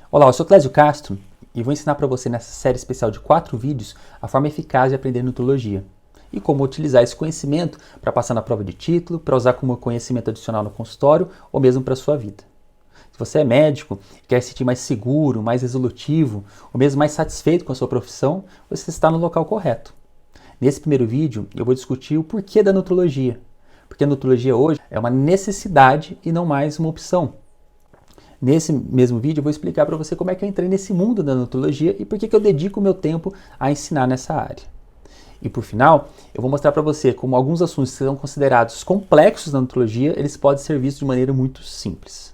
Olá, eu sou Clésio Castro e vou ensinar para você nessa série especial de 4 vídeos a forma eficaz de aprender nutrologia e como utilizar esse conhecimento para passar na prova de título, para usar como conhecimento adicional no consultório ou mesmo para a sua vida. Se você é médico e quer se sentir mais seguro, mais resolutivo ou mesmo mais satisfeito com a sua profissão, você está no local correto. Nesse primeiro vídeo eu vou discutir o porquê da nutrologia, porque a nutrologia hoje é uma necessidade e não mais uma opção. Nesse mesmo vídeo eu vou explicar para você como é que eu entrei nesse mundo da nutrologia e por que eu dedico o meu tempo a ensinar nessa área. E por final, eu vou mostrar para você como alguns assuntos que são considerados complexos na nutrologia, eles podem ser vistos de maneira muito simples.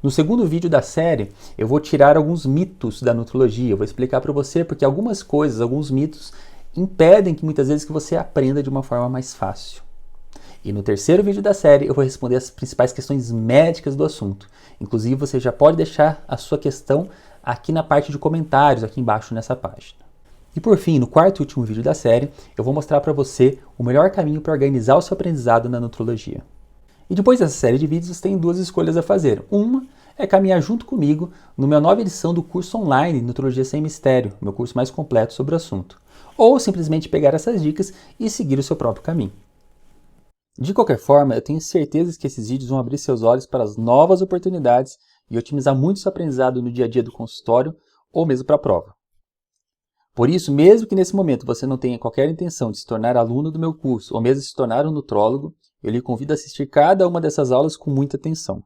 No segundo vídeo da série, eu vou tirar alguns mitos da nutrologia, eu vou explicar para você porque algumas coisas, alguns mitos, impedem que muitas vezes que você aprenda de uma forma mais fácil. E no terceiro vídeo da série eu vou responder as principais questões médicas do assunto. Inclusive você já pode deixar a sua questão aqui na parte de comentários, aqui embaixo nessa página. E por fim, no quarto e último vídeo da série, eu vou mostrar para você o melhor caminho para organizar o seu aprendizado na nutrologia. E depois dessa série de vídeos você tem duas escolhas a fazer. Uma é caminhar junto comigo no minha nova edição do curso online Nutrologia Sem Mistério, meu curso mais completo sobre o assunto. Ou simplesmente pegar essas dicas e seguir o seu próprio caminho. De qualquer forma, eu tenho certeza que esses vídeos vão abrir seus olhos para as novas oportunidades e otimizar muito seu aprendizado no dia a dia do consultório ou mesmo para a prova. Por isso, mesmo que nesse momento você não tenha qualquer intenção de se tornar aluno do meu curso ou mesmo se tornar um nutrólogo, eu lhe convido a assistir cada uma dessas aulas com muita atenção.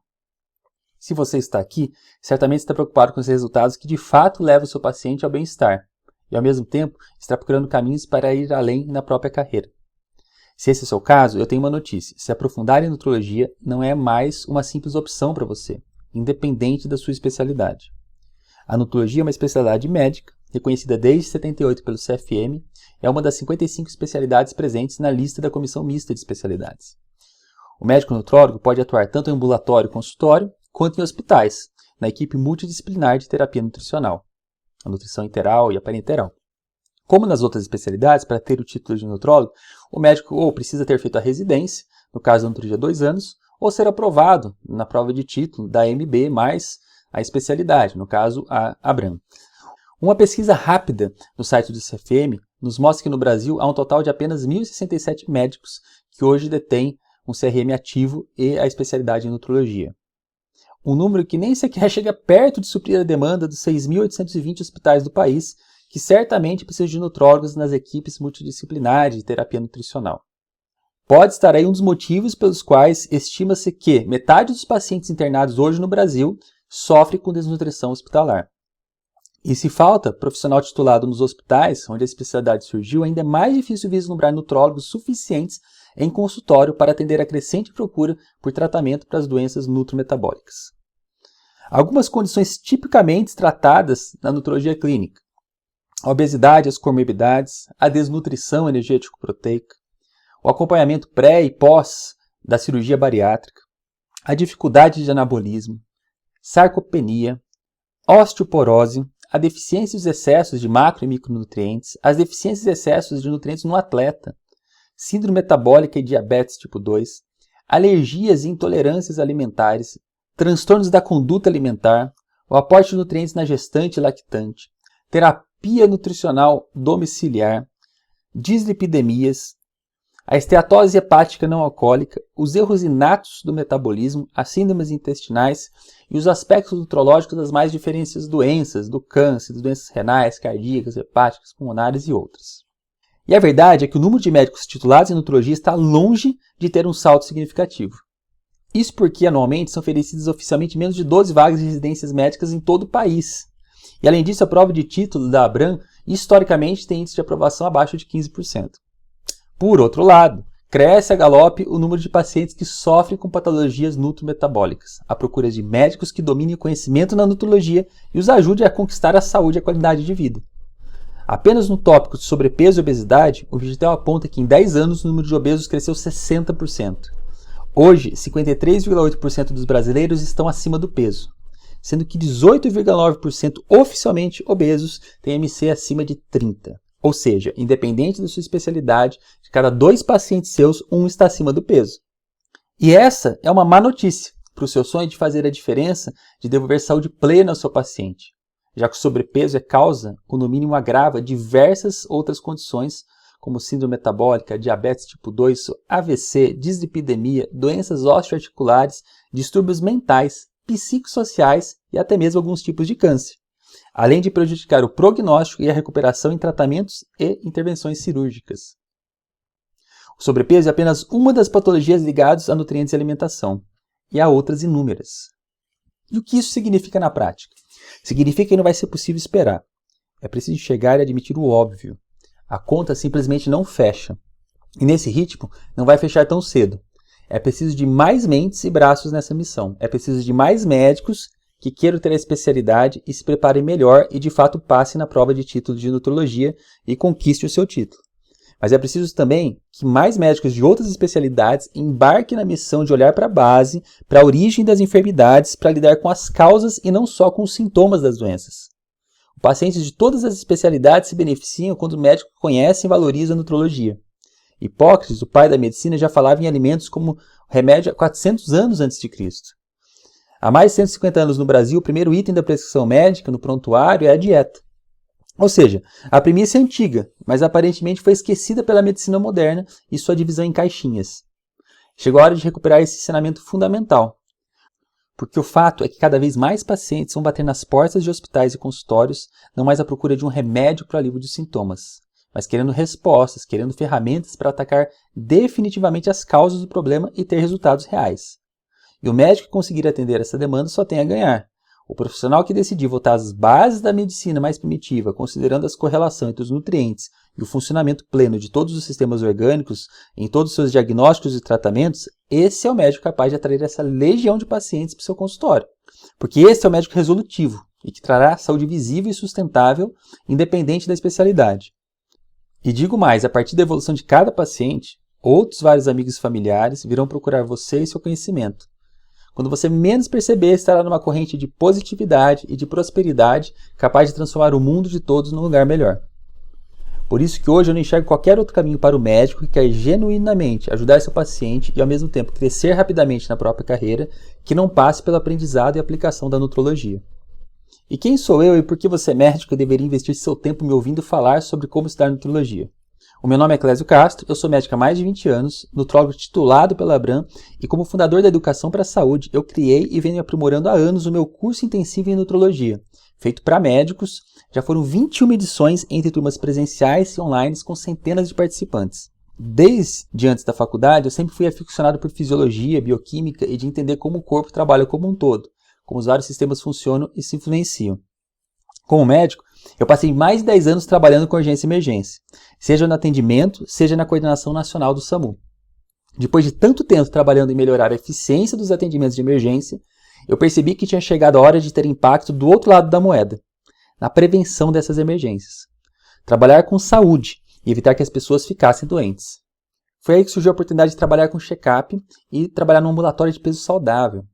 Se você está aqui, certamente está preocupado com os resultados que de fato levam o seu paciente ao bem-estar e ao mesmo tempo está procurando caminhos para ir além na própria carreira. Se esse é o seu caso, eu tenho uma notícia. Se aprofundar em nutrologia não é mais uma simples opção para você, independente da sua especialidade. A nutrologia é uma especialidade médica, reconhecida desde 78 pelo CFM, é uma das 55 especialidades presentes na lista da Comissão Mista de Especialidades. O médico nutrólogo pode atuar tanto em ambulatório e consultório, quanto em hospitais, na equipe multidisciplinar de terapia nutricional, a nutrição enteral e a parenteral. Como nas outras especialidades, para ter o título de nutrólogo, o médico ou precisa ter feito a residência, no caso da nutrologia 2 anos, ou ser aprovado na prova de título da AMB mais a especialidade, no caso a ABRAM. Uma pesquisa rápida no site do CFM nos mostra que no Brasil há um total de apenas 1.067 médicos que hoje detêm um CRM ativo e a especialidade em nutrologia. Um número que nem sequer chega perto de suprir a demanda dos 6.820 hospitais do país, que certamente precisa de nutrólogos nas equipes multidisciplinares de terapia nutricional. Pode estar aí um dos motivos pelos quais estima-se que metade dos pacientes internados hoje no Brasil sofre com desnutrição hospitalar. E se falta profissional titulado nos hospitais, onde a especialidade surgiu, ainda é mais difícil vislumbrar nutrólogos suficientes em consultório para atender a crescente procura por tratamento para as doenças nutrometabólicas. Algumas condições tipicamente tratadas na nutrologia clínica: a obesidade, as comorbidades, a desnutrição energético-proteica, o acompanhamento pré e pós da cirurgia bariátrica, a dificuldade de anabolismo, sarcopenia, osteoporose, a deficiência e os excessos de macro e micronutrientes, as deficiências e excessos de nutrientes no atleta, síndrome metabólica e diabetes tipo 2, alergias e intolerâncias alimentares, transtornos da conduta alimentar, o aporte de nutrientes na gestante e lactante, terapia nutricional domiciliar, dislipidemias, a esteatose hepática não alcoólica, os erros inatos do metabolismo, as síndromes intestinais e os aspectos nutrológicos das mais diferentes doenças, do câncer, das doenças renais, cardíacas, hepáticas, pulmonares e outras. E a verdade é que o número de médicos titulados em nutrologia está longe de ter um salto significativo. Isso porque anualmente são oferecidas oficialmente menos de 12 vagas de residências médicas em todo o país. E além disso, a prova de título da ABRAM historicamente tem índice de aprovação abaixo de 15%. Por outro lado, cresce a galope o número de pacientes que sofrem com patologias nutrometabólicas, à procura de médicos que dominem o conhecimento na nutrologia e os ajudem a conquistar a saúde e a qualidade de vida. Apenas no tópico de sobrepeso e obesidade, o Vigitel aponta que em 10 anos o número de obesos cresceu 60%. Hoje, 53,8% dos brasileiros estão acima do peso, sendo que 18,9% oficialmente obesos têm MC acima de 30. Ou seja, independente da sua especialidade, de cada 2 pacientes seus, um está acima do peso. E essa é uma má notícia, para o seu sonho de fazer a diferença de devolver saúde plena ao seu paciente, já que o sobrepeso é causa, ou no mínimo agrava, diversas outras condições, como síndrome metabólica, diabetes tipo 2, AVC, dislipidemia, doenças osteoarticulares, distúrbios mentais, psicossociais e até mesmo alguns tipos de câncer, além de prejudicar o prognóstico e a recuperação em tratamentos e intervenções cirúrgicas. O sobrepeso é apenas uma das patologias ligadas a nutrientes e alimentação, e há outras inúmeras. E o que isso significa na prática? Significa que não vai ser possível esperar. É preciso enxergar e admitir o óbvio. A conta simplesmente não fecha. E nesse ritmo, não vai fechar tão cedo. É preciso de mais mentes e braços nessa missão. É preciso de mais médicos que queiram ter a especialidade e se preparem melhor e de fato passem na prova de título de nutrologia e conquistem o seu título. Mas é preciso também que mais médicos de outras especialidades embarquem na missão de olhar para a base, para a origem das enfermidades, para lidar com as causas e não só com os sintomas das doenças. Pacientes de todas as especialidades se beneficiam quando o médico conhece e valoriza a nutrologia. Hipócrates, o pai da medicina, já falava em alimentos como remédio há 400 anos antes de Cristo. Há mais de 150 anos no Brasil, o primeiro item da prescrição médica no prontuário é a dieta. Ou seja, a premissa é antiga, mas aparentemente foi esquecida pela medicina moderna e sua divisão em caixinhas. Chegou a hora de recuperar esse ensinamento fundamental. Porque o fato é que cada vez mais pacientes vão bater nas portas de hospitais e consultórios, não mais à procura de um remédio para o alívio dos sintomas, mas querendo respostas, querendo ferramentas para atacar definitivamente as causas do problema e ter resultados reais. E o médico que conseguir atender essa demanda só tem a ganhar. O profissional que decidir voltar às bases da medicina mais primitiva, considerando as correlações entre os nutrientes e o funcionamento pleno de todos os sistemas orgânicos em todos os seus diagnósticos e tratamentos, esse é o médico capaz de atrair essa legião de pacientes para o seu consultório. Porque esse é o médico resolutivo e que trará saúde visível e sustentável, independente da especialidade. E digo mais, a partir da evolução de cada paciente, outros vários amigos e familiares virão procurar você e seu conhecimento. Quando você menos perceber, estará numa corrente de positividade e de prosperidade capaz de transformar o mundo de todos num lugar melhor. Por isso que hoje eu não enxergo qualquer outro caminho para o médico que quer genuinamente ajudar seu paciente e ao mesmo tempo crescer rapidamente na própria carreira, que não passe pelo aprendizado e aplicação da nutrologia. E quem sou eu e por que você, médico, deveria investir seu tempo me ouvindo falar sobre como estudar nutrologia? O meu nome é Clésio Castro, eu sou médico há mais de 20 anos, nutrólogo titulado pela Abram e como fundador da Educação para a Saúde, eu criei e venho aprimorando há anos o meu curso intensivo em nutrologia, feito para médicos. Já foram 21 edições entre turmas presenciais e online com centenas de participantes. Desde antes da faculdade, eu sempre fui aficionado por fisiologia, bioquímica e de entender como o corpo trabalha como um todo, como os vários sistemas funcionam e se influenciam. Como médico, eu passei mais de 10 anos trabalhando com urgência e emergência, seja no atendimento, seja na coordenação nacional do SAMU. Depois de tanto tempo trabalhando em melhorar a eficiência dos atendimentos de emergência, eu percebi que tinha chegado a hora de ter impacto do outro lado da moeda, na prevenção dessas emergências. Trabalhar com saúde e evitar que as pessoas ficassem doentes. Foi aí que surgiu a oportunidade de trabalhar com check-up e trabalhar num ambulatório de peso saudável.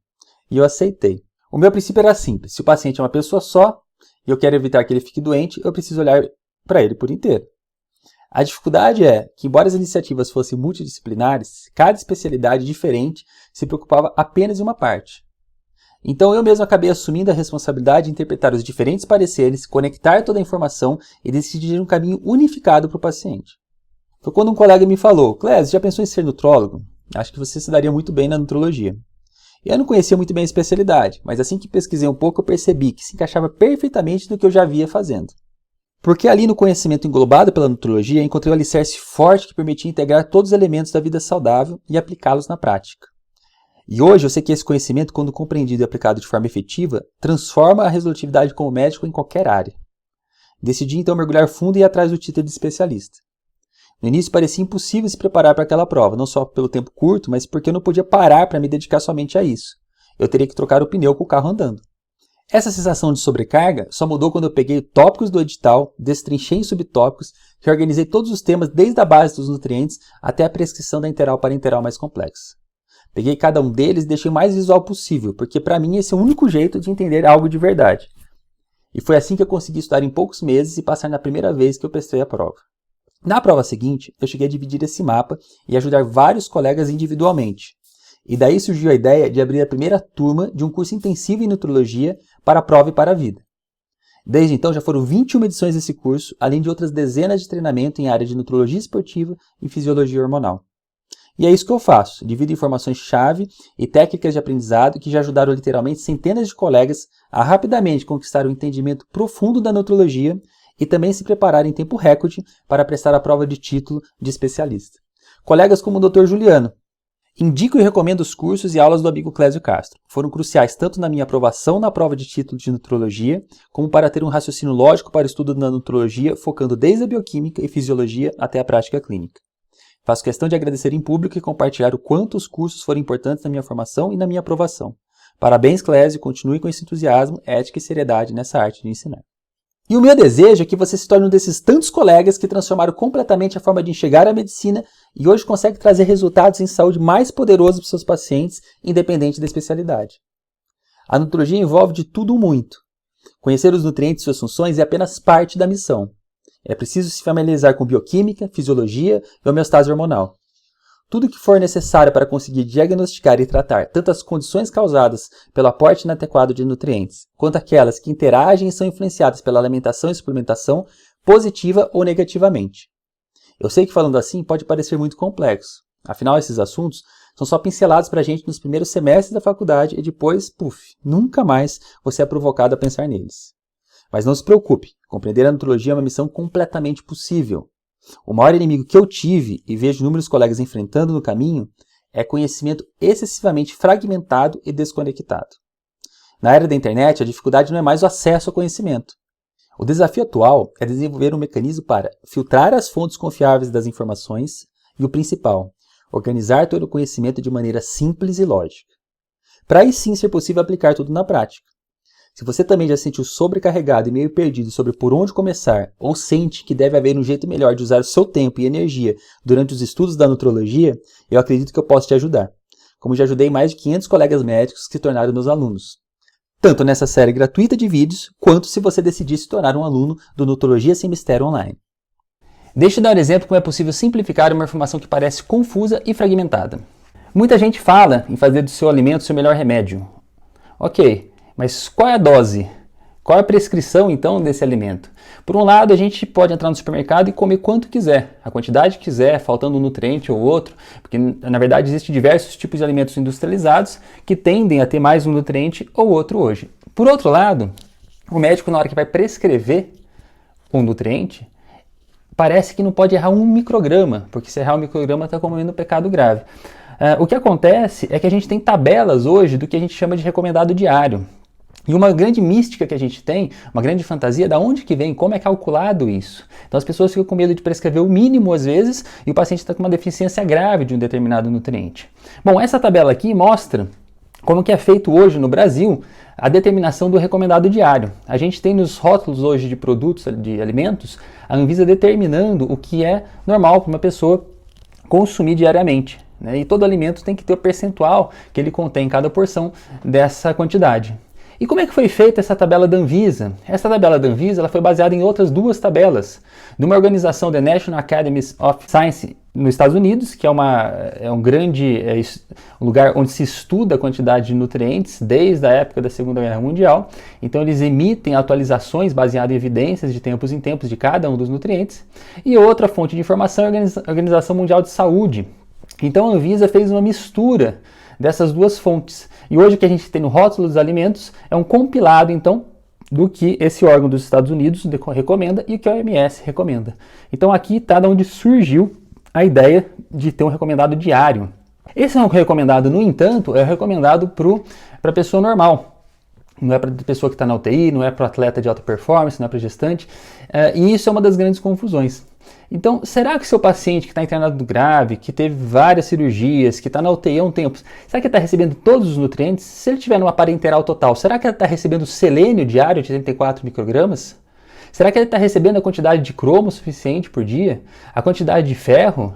E eu aceitei. O meu princípio era simples: se o paciente é uma pessoa só, e eu quero evitar que ele fique doente, eu preciso olhar para ele por inteiro. A dificuldade é que, embora as iniciativas fossem multidisciplinares, cada especialidade diferente se preocupava apenas em uma parte. Então eu mesmo acabei assumindo a responsabilidade de interpretar os diferentes pareceres, conectar toda a informação e decidir um caminho unificado para o paciente. Foi quando um colega me falou: Clésio, já pensou em ser nutrólogo? Acho que você se daria muito bem na nutrologia. Eu não conhecia muito bem a especialidade, mas assim que pesquisei um pouco eu percebi que se encaixava perfeitamente no que eu já via fazendo. Porque ali no conhecimento englobado pela nutrologia encontrei um alicerce forte que permitia integrar todos os elementos da vida saudável e aplicá-los na prática. E hoje eu sei que esse conhecimento, quando compreendido e aplicado de forma efetiva, transforma a resolutividade como médico em qualquer área. Decidi então mergulhar fundo e ir atrás do título de especialista. No início parecia impossível se preparar para aquela prova, não só pelo tempo curto, mas porque eu não podia parar para me dedicar somente a isso. Eu teria que trocar o pneu com o carro andando. Essa sensação de sobrecarga só mudou quando eu peguei tópicos do edital, destrinchei em subtópicos, reorganizei todos os temas desde a base dos nutrientes até a prescrição da interal para interal mais complexa. Peguei cada um deles e deixei o mais visual possível, porque para mim esse é o único jeito de entender algo de verdade. E foi assim que eu consegui estudar em poucos meses e passar na primeira vez que eu prestei a prova. Na prova seguinte, eu cheguei a dividir esse mapa e ajudar vários colegas individualmente. E daí surgiu a ideia de abrir a primeira turma de um curso intensivo em nutrologia para a prova e para a vida. Desde então já foram 21 edições desse curso, além de outras dezenas de treinamento em área de nutrologia esportiva e fisiologia hormonal. E é isso que eu faço, divido informações-chave e técnicas de aprendizado que já ajudaram literalmente centenas de colegas a rapidamente conquistar o entendimento profundo da nutrologia e também se preparar em tempo recorde para prestar a prova de título de especialista. Colegas como o Dr. Juliano. Indico e recomendo os cursos e aulas do amigo Clésio Castro. Foram cruciais tanto na minha aprovação na prova de título de nutrologia, como para ter um raciocínio lógico para o estudo da nutrologia, focando desde a bioquímica e fisiologia até a prática clínica. Faço questão de agradecer em público e compartilhar o quanto os cursos foram importantes na minha formação e na minha aprovação. Parabéns, Clésio, continue com esse entusiasmo, ética e seriedade nessa arte de ensinar. E o meu desejo é que você se torne um desses tantos colegas que transformaram completamente a forma de enxergar a medicina e hoje consegue trazer resultados em saúde mais poderosos para os seus pacientes, independente da especialidade. A nutrologia envolve de tudo muito. Conhecer os nutrientes e suas funções é apenas parte da missão. É preciso se familiarizar com bioquímica, fisiologia e homeostase hormonal. Tudo o que for necessário para conseguir diagnosticar e tratar tanto as condições causadas pelo aporte inadequado de nutrientes, quanto aquelas que interagem e são influenciadas pela alimentação e suplementação, positiva ou negativamente. Eu sei que falando assim pode parecer muito complexo, afinal esses assuntos são só pincelados para a gente nos primeiros semestres da faculdade e depois, nunca mais você é provocado a pensar neles. Mas não se preocupe, compreender a nutrologia é uma missão completamente possível. O maior inimigo que eu tive e vejo inúmeros colegas enfrentando no caminho é conhecimento excessivamente fragmentado e desconectado. Na era da internet, a dificuldade não é mais o acesso ao conhecimento. O desafio atual é desenvolver um mecanismo para filtrar as fontes confiáveis das informações e, o principal, organizar todo o conhecimento de maneira simples e lógica. Para aí sim ser possível aplicar tudo na prática. Se você também já se sentiu sobrecarregado e meio perdido sobre por onde começar, ou sente que deve haver um jeito melhor de usar o seu tempo e energia durante os estudos da nutrologia, eu acredito que eu posso te ajudar, como já ajudei mais de 500 colegas médicos que se tornaram meus alunos. Tanto nessa série gratuita de vídeos, quanto se você decidir se tornar um aluno do Nutrologia Sem Mistério Online. Deixa eu dar um exemplo como é possível simplificar uma informação que parece confusa e fragmentada. Muita gente fala em fazer do seu alimento o seu melhor remédio. Ok. Mas qual é a dose? Qual é a prescrição, então, desse alimento? Por um lado, a gente pode entrar no supermercado e comer quanto quiser, a quantidade que quiser, faltando um nutriente ou outro, porque, na verdade, existem diversos tipos de alimentos industrializados que tendem a ter mais um nutriente ou outro hoje. Por outro lado, o médico, na hora que vai prescrever um nutriente, parece que não pode errar um micrograma, porque se errar um micrograma está cometendo um pecado grave. O que acontece é que a gente tem tabelas hoje do que a gente chama de recomendado diário. E uma grande mística que a gente tem, uma grande fantasia, da onde que vem, como é calculado isso? Então as pessoas ficam com medo de prescrever o mínimo às vezes e o paciente está com uma deficiência grave de um determinado nutriente. Bom, essa tabela aqui mostra como que é feito hoje no Brasil a determinação do recomendado diário. A gente tem nos rótulos hoje de produtos, de alimentos, a Anvisa determinando o que é normal para uma pessoa consumir diariamente. Né? E todo alimento tem que ter o percentual que ele contém em cada porção dessa quantidade. E como é que foi feita essa tabela da Anvisa? Essa tabela da Anvisa ela foi baseada em outras duas tabelas, de uma organização, The National Academy of Science, nos Estados Unidos, que é um grande lugar onde se estuda a quantidade de nutrientes desde a época da Segunda Guerra Mundial. Então eles emitem atualizações baseadas em evidências de tempos em tempos de cada um dos nutrientes. E outra fonte de informação é a Organização Mundial de Saúde. Então a Anvisa fez uma mistura dessas duas fontes. E hoje o que a gente tem no rótulo dos alimentos é um compilado, então, do que esse órgão dos Estados Unidos recomenda e o que a OMS recomenda. Então aqui está de onde surgiu a ideia de ter um recomendado diário. Esse recomendado, no entanto, é recomendado para a pessoa normal. Não é para a pessoa que está na UTI, não é para o atleta de alta performance, não é para gestante. E isso é uma das grandes confusões. Então, será que seu paciente que está internado grave, que teve várias cirurgias, que está na UTI há um tempo, será que ele está recebendo todos os nutrientes? Se ele tiver numa parenteral total, será que ele está recebendo selênio diário de 34 microgramas? Será que ele está recebendo a quantidade de cromo suficiente por dia? A quantidade de ferro?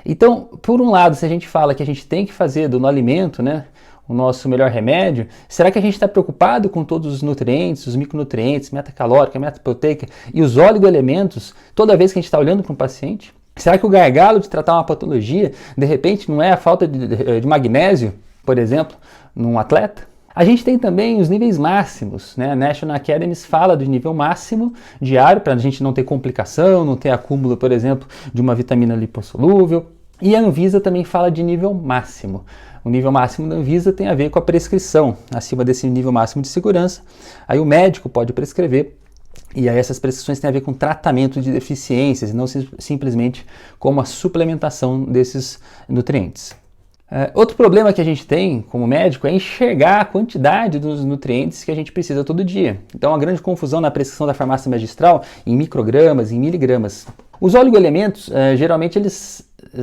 Então, por um lado, se a gente fala que a gente tem que fazer no alimento, né, o nosso melhor remédio, será que a gente está preocupado com todos os nutrientes, os micronutrientes, metacalórica, metaproteica e os oligoelementos toda vez que a gente está olhando para um paciente? Será que o gargalo de tratar uma patologia, de repente, não é a falta de magnésio, por exemplo, num atleta? A gente tem também os níveis máximos, né? A National Academy fala do nível máximo diário, para a gente não ter complicação, não ter acúmulo, por exemplo, de uma vitamina lipossolúvel. E a Anvisa também fala de nível máximo. O nível máximo da Anvisa tem a ver com a prescrição. Acima desse nível máximo de segurança, aí o médico pode prescrever. E aí essas prescrições têm a ver com tratamento de deficiências, e não simplesmente como a suplementação desses nutrientes. Outro problema que a gente tem como médico é enxergar a quantidade dos nutrientes que a gente precisa todo dia. Então, uma grande confusão na prescrição da farmácia magistral em microgramas, em miligramas. Os oligoelementos, geralmente,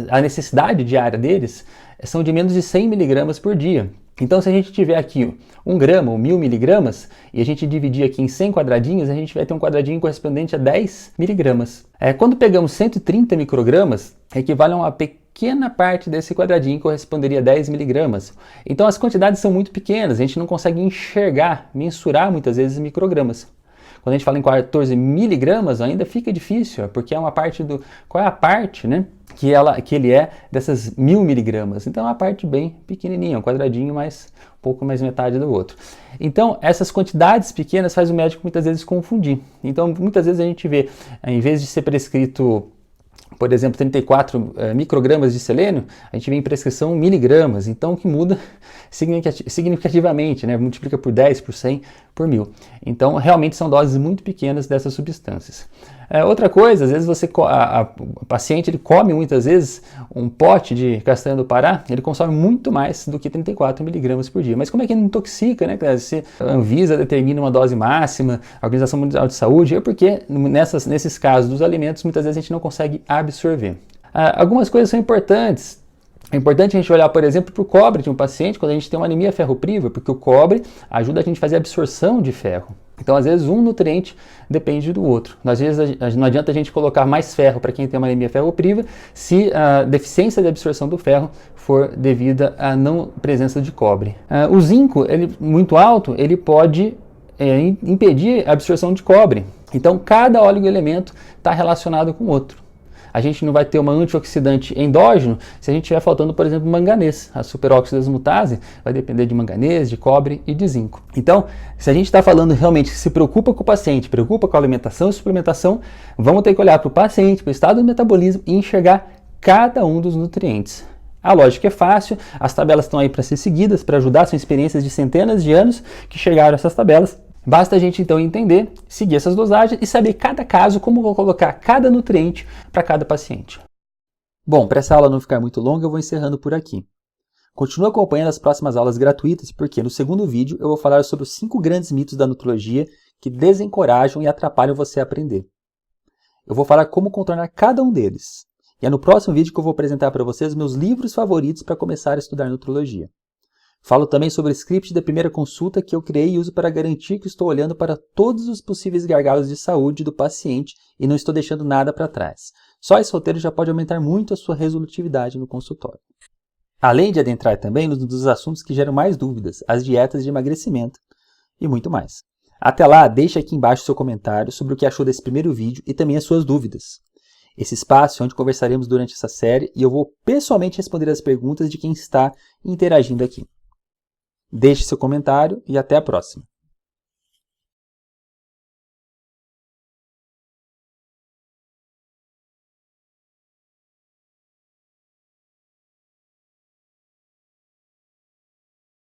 a necessidade diária deles são de menos de 100 miligramas por dia. Então, se a gente tiver aqui 1 grama ou 1000 miligramas e a gente dividir aqui em 100 quadradinhos, a gente vai ter um quadradinho correspondente a 10 miligramas. Quando pegamos 130 microgramas, equivale a uma pequena parte desse quadradinho, corresponderia a 10 miligramas. Então, as quantidades são muito pequenas, a gente não consegue enxergar, mensurar muitas vezes microgramas. Quando a gente fala em 14 miligramas, ainda fica difícil, porque é uma parte do... Qual é a parte, né? Que ele é dessas 1000 miligramas. Então é uma parte bem pequenininha, um quadradinho mais, um pouco mais metade do outro. Então essas quantidades pequenas faz o médico muitas vezes confundir. Então muitas vezes a gente vê, em vez de ser prescrito, por exemplo, 34 microgramas de selênio, a gente vê em prescrição miligramas. Então o que muda significativamente, né? Multiplica por 10, por 100, por 1000. Então realmente são doses muito pequenas dessas substâncias. Outra coisa, às vezes o paciente ele come muitas vezes um pote de castanha do Pará, ele consome muito mais do que 34 miligramas por dia. Mas como é que ele intoxica, né? Se a Anvisa determina uma dose máxima, a Organização Mundial de Saúde, é porque nesses casos dos alimentos, muitas vezes a gente não consegue absorver. Algumas coisas são importantes. É importante a gente olhar, por exemplo, para o cobre de um paciente quando a gente tem uma anemia ferropriva, porque o cobre ajuda a gente a fazer a absorção de ferro. Então, às vezes, um nutriente depende do outro. Às vezes, não adianta a gente colocar mais ferro para quem tem uma anemia ferropriva se a deficiência de absorção do ferro for devida à não presença de cobre. O zinco, ele muito alto, ele pode impedir a absorção de cobre. Então, cada oligoelemento está relacionado com o outro. A gente não vai ter uma antioxidante endógeno se a gente estiver faltando, por exemplo, manganês. A superoxidasmutase vai depender de manganês, de cobre e de zinco. Então, se a gente está falando realmente que se preocupa com o paciente, preocupa com a alimentação e suplementação, vamos ter que olhar para o paciente, para o estado do metabolismo e enxergar cada um dos nutrientes. A lógica é fácil, as tabelas estão aí para ser seguidas, para ajudar, são experiências de centenas de anos que chegaram a essas tabelas. Basta a gente então entender, seguir essas dosagens e saber cada caso, como vou colocar cada nutriente para cada paciente. Bom, para essa aula não ficar muito longa, eu vou encerrando por aqui. Continue acompanhando as próximas aulas gratuitas, porque no segundo vídeo eu vou falar sobre os 5 grandes mitos da nutrologia que desencorajam e atrapalham você a aprender. Eu vou falar como contornar cada um deles. E é no próximo vídeo que eu vou apresentar para vocês meus livros favoritos para começar a estudar nutrologia. Falo também sobre o script da primeira consulta que eu criei e uso para garantir que estou olhando para todos os possíveis gargalos de saúde do paciente e não estou deixando nada para trás. Só esse roteiro já pode aumentar muito a sua resolutividade no consultório. Além de adentrar também nos dos assuntos que geram mais dúvidas, as dietas de emagrecimento e muito mais. Até lá, deixe aqui embaixo seu comentário sobre o que achou desse primeiro vídeo e também as suas dúvidas. Esse espaço é onde conversaremos durante essa série e eu vou pessoalmente responder as perguntas de quem está interagindo aqui. Deixe seu comentário e até a próxima.